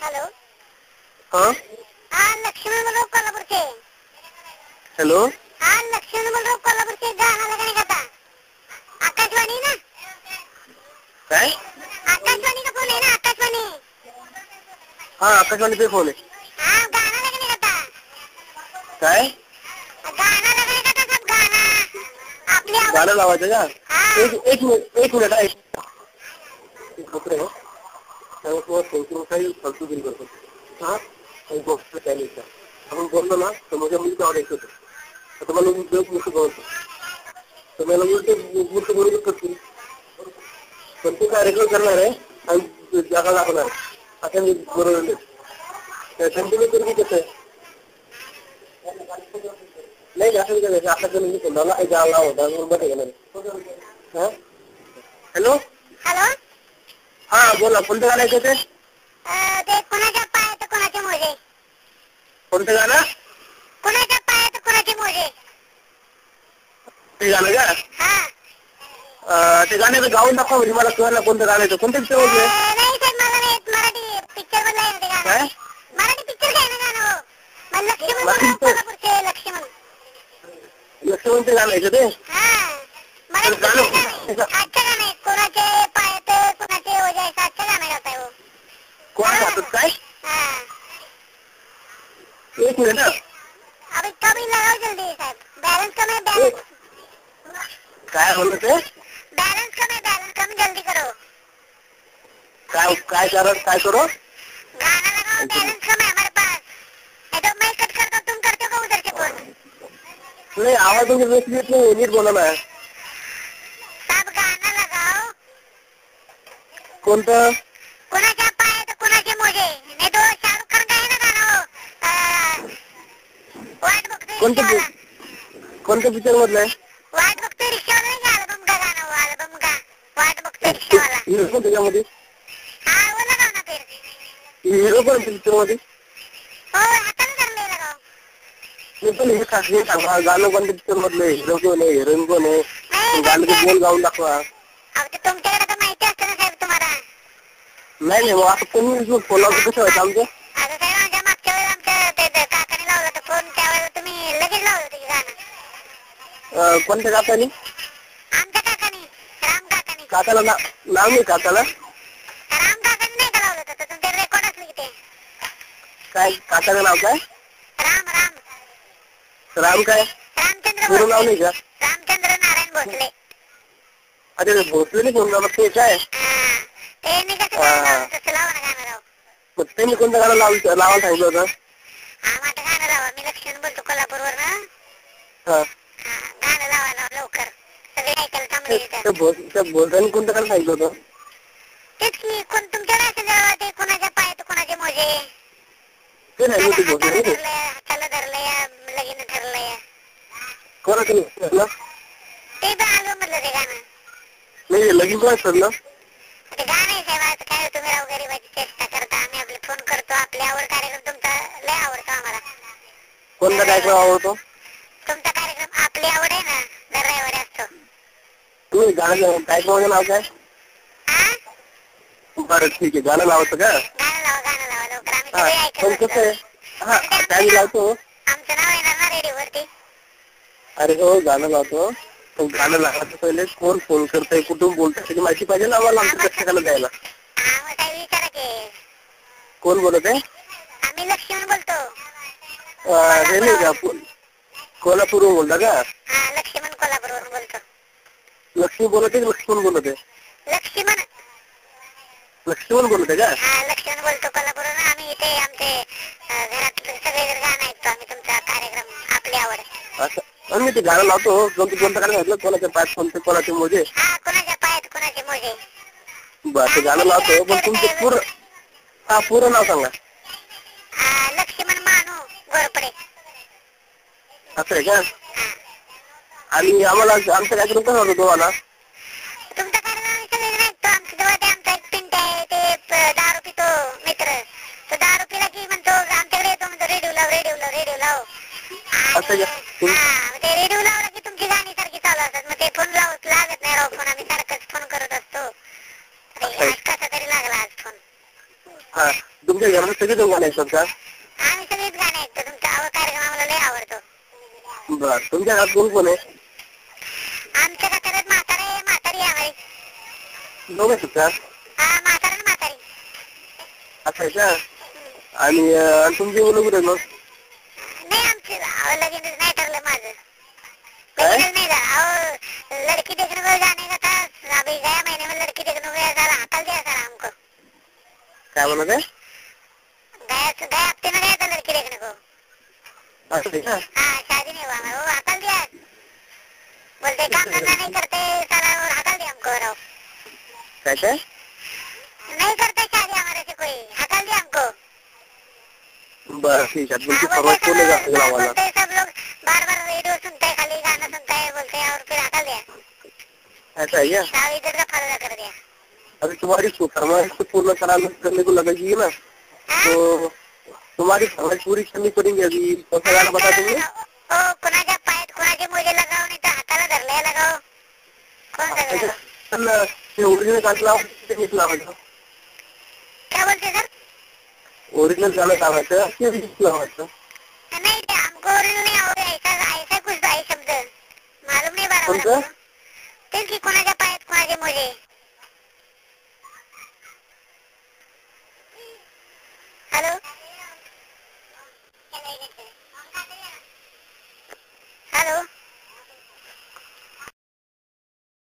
Hello हाँ हाँ लक्ष्मण बोल रहा हूँ कोल्हापुर से। हेलो हाँ लक्ष्मण बोल रहा हूँ कोल्हापुर से, गाना लगाने का था। आकाशवाणी ना, काय? आकाशवाणी का फोन है ना, आकाशवाणी। हाँ आकाशवाणी पे फोन है। हाँ गाना लगाने का था। काय? गाना लगाने का था, सब गाना आपली आवाज। गाणं लावायचं का? हाँ एक मिनिट आहे. दुसरे हो त्यामुळे फोन काही फालतूगिरी करतो. हा गोष्ट काय आपण बोललो ना तर माझ्या मुलीचा आवाज ऐकतो. आता मला उद्योग गोष्ट कळतो तर मला गोष्ट बरोबर करतील. पण तू कार्यक्रम करणार आहे आणि जागा दाखवणार आता मी बरोबर कंटिन्यू करून कसं आहे नाही जास्त करायचं आता करून कोणाला जायला होता बरं घेणार. हा हॅलो हेलो हा बोला कोणतं गाणं ऐकत आहे? ते कोणाच्या पायात कोणाचे मोजे. कोणतं गाणं? कोणाच्या पायात कोणाचे मोजे. ते गाणं का? हाँ ते गाणं गाऊन दाखवा म्हणजे मला कळलं कोणतं गाणं आहे. कोणतं पिक्चर होतं? नहीं सर मला नाही मराठी पिक्चर बदला आहे ते गाणं. काय मराठी पिक्चर काय ना गाणं हो. मला लक्ष्मण बोल रहा हूँ कोल्हापुरचे, लक्ष्मण. लक्ष्मणचं गाणं आहे का ते? हाँ मराठी पिक्चर गाणं अच्छा गाणं आहे. कोणाचे पायात कोणाचे ओझे आहे, अच्छा गाणं गाता है वो. कोणाच्या हातात काय? हाँ एक मिनिट हा. अब इसका भी लगाओ जल्दी साहब, बैलेंस कम है, बैलेंस काय म्हणलं ते? बैलेंस कम जल्दी करो. काय काय करो? गाना लगाओ, बैलेंस कम है हमारे पास. नहीं तो मैं कट करता हूँ, तुम करते हो उधर से फोन. नाही आवाज वगैरे व्यवस्थित येत नाही, नीट बोला ना. सब गाना लगाओ. कोणतं? कोणाच्या पायात कोणाचे मोजे. नहीं तो शाहरुख खान का है ना गाना वो, वाट बघतोय रिक्षावाला. कोणत्या पिक्चर मधलं आहे? वाट बघतोय रिक्षावाला नहीं का, अल्बम का गाना वो, अल्बम का वाट बघतोय रिक्षावाला. हिरो पण त्याच्यामध्ये? हाँ वो लगाओ ना फिर. हिरो पण पिक्चर मध्ये? हो हाताने धरले लगाओ. मी पण हे सांगा गाणं कोणत्या पिक्चर मधलं आहे? हिरो कोण आहे, हिरोईन कोण आहे? नहीं गाणं बोल गाऊन दाखवा. अब ते तुमच्याकडे तर माहिती असतं ना साहेब तुम्हाला. नाही मग आता कोणी फोनवर कसं व्हायचं आमचं? आता साहेब आमच्या मागच्या वेळेस आमच्या ते काकाने लावलं होतं फोन, त्यावेळेस तुम्ही लगेच लावलं होतं की गाणं. कोणत्या काकानी? आमच्या काकाने, राम काकाने. काकाला नाव नाही काकाला? राम काकाने नाही का लावलं होतं, तर तुमचे रेकॉर्ड असलं की ते. काय काकाचं नाव काय? राम राम काय? रामचंद्र पूर्ण नाव भोसले. नाही का? रामचंद्र नारायण भोसले. अरे भोसले नाही कोण नाव ते काय? हा ते नाही कसं गाणं लावलं, तसं लावा ना गाणं राव. मग त्यांनी कोणतं गाणं लावायला सांगितलं होतं? हा माझं गाणं लावा, मी लक्ष्मण बोलतो कोल्हापूरवर ना. हा गाणं लावा ना लवकर, सगळे ऐकायला थांबले इथं. त्या भोसल्याने कोणतं गाणं सांगितलं होतं? तेच की कोण तुमच्याकडे असेल ते कोणाच्या पायात कोणाचे मोजे. ते नाही ते हाताला भोसले धरलंय, हाताला धरलंय, लगीन ठरलंय. कोणाचं नाही ते बी आलो म्हटलं ते गाणं. नाही लगीन कोण ठरलं? ते गाणं आहे साहेब, आता काय तुम्ही राव गरीबाची चेष्टा करता. आम्ही आपले फोन करतो, आपली आवड कार्यक्रम तुमचा लय आवडतो आम्हाला. कोणता कार्यक्रम आवडतो? तुमचा कार्यक्रम आपली आवड आहे ना, दर रविवारी असतो. तुम्ही गाणं कार्यक्रमाचं नाव काय? हा बरं ठीक आहे गाणं लावायचं का? गाणं लावा लवकर, आम्ही हा सगळे पण ऐकत कसं आहे बसतो. हा टाइम लावतो. आमचं नाव येणार ना रेडिओवरती. अरे हो गाणं लावतो पण गाणं लावायचं पहिले कोण फोन करतंय, कुठून बोलतंय त्याची माहिती पाहिजे ना आम्हाला आमच्या प्रेक्षकाला द्यायला. हा मग काय विचारा की. कोण बोलत आहे? आम्ही लक्ष्मण बोलतो. हे नाही का कोल्हापूरहून बोलता का? हा लक्ष्मण कोल्हापूरवरून बोलतो. लक्ष्मी बोलत आहे लक्ष्मण बोलत आहे? लक्ष्मण लक्ष्मण बोलत आहे का? हा लक्ष्मण बोलतो कोल्हापूरवरून. आम्ही इथे आमचे घरात सगळे गाणं ऐकतो आम्ही, तुमचा कार्यक्रम आपली आवड. असं मी ते गाणं लावतो. कोणतं गाणं म्हटलं? कोणाच्या पायात कोणाचे मोजे? हा कोणाच्या पायात कोणाचे मोजे. बरं ते गाणं लावतो पण तुमचं पूर्ण नाव सांगा. लक्ष्मण मानू गोरपडे. असं आहे का? आणि आम्हाला आमचा कार्यक्रम कसा होतो तुम्हाला? तुमचा कार्यक्रम आम्ही सगळे ऐकतो. आमच्या जवळ ते आमचा एक पिंट आहे, ते दारू पितो मित्र. तो दारू पिला की म्हणतो आमच्याकडे येतो, म्हणतो रेडिओ लाव. असं का? ते रेडिओ लावला की तुमची गाणी सारखी चालू असतात. मग ते फोन लागत नाही राव, फोन आम्ही सारखंच फोन करत असतो. आज कसा तरी लागला आज फोन. हा तुमच्या घरात कोणते दोन गाणे ऐकतात का? आम्ही सगळीच गाणे ऐकतो. तुमचा कार्यक्रम आम्हाला लय आवडतो. बर, तुमच्या घरात कोण कोण आहे? आमच्या घरात म्हातारी आहे. दोघं आहेत का? हा, म्हातारा आणि म्हातारी. असं आहे का? आणि तुमची मुलं कुठे मग? नाही, आमचे लगीनच नाही ठरलं माझं. काय? लगीनच नाही झालं. अहो, लड़की देखने को जाने का था. अभी गया महीने में लड़की देखने को गया साला. हकल दिया साला हमको. काय म्हणत आहे? गया हफ्ते में गया था लड़की देखने को. असं आहे का? हाँ, शादी नहीं हुआ हमारा. वो हकल दिया. बोलते काम धंधा नहीं करते साला, और हकल दिया हमको. रहो, काय काय? नहीं करते शादी हमारे से कोई. हकल दिया हमको. बरं, ठीक आहे. तुमची हाँ, फरमाईश कोण आहे का गावाला? बोलते सब लोग बार बार रेडियो सुनते हैं, खाली गाना सुनते हैं, बोलते हैं, और फिर हकल दिया. ऐसा है क्या? साहब इधर का फालतू कर दिया. अभी तुम्हारी फरमाइश को पूर्ण करने को लगेगी ना, तो तुम्हारी फरमाइश पूरी करनी पड़ेगी. अभी कौन सा गाना बता देंगे? ओ, कुणाच्या पायात कुणाचे मोजे लगाव, नाही तर हाताला धरले लगाव. कोण लगाव? ओरिजिनल गाणं लावायचं. क्या बोलते सर? ओरिजिनल गाणं लावायचं की लावायचं?